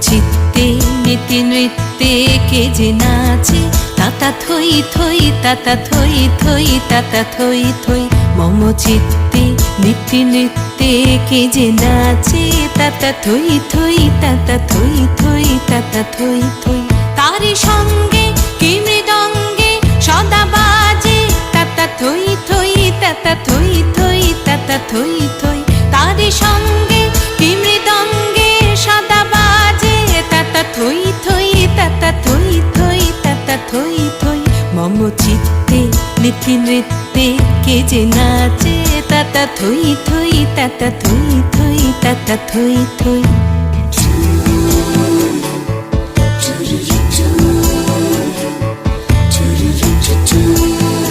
চিত্তে নীতি নৃত্যে কে যে নাচে, তাতা থই থই তাতা থই থই তাতা থই থই। মম চিত্তে নীতি নৃত্যে কে যে নাচে, তাতা থই থই তাতা থই থই তাতা থই থই। তারি সঙ্গে কি মৃদঙ্গে সদা বাজে, তাতা থই থই তাতা থই থই তাতা থই থই। তারি সঙ্গে কি মৃদঙ্গে সদা বাজে, তাতা থই থই তাতা থই থই তাতা থই থই। মম চিত্তে নীতি নৃত্যে কে যে নাচে, তাতা থই থই তাতা থই থই তাতা থই থই।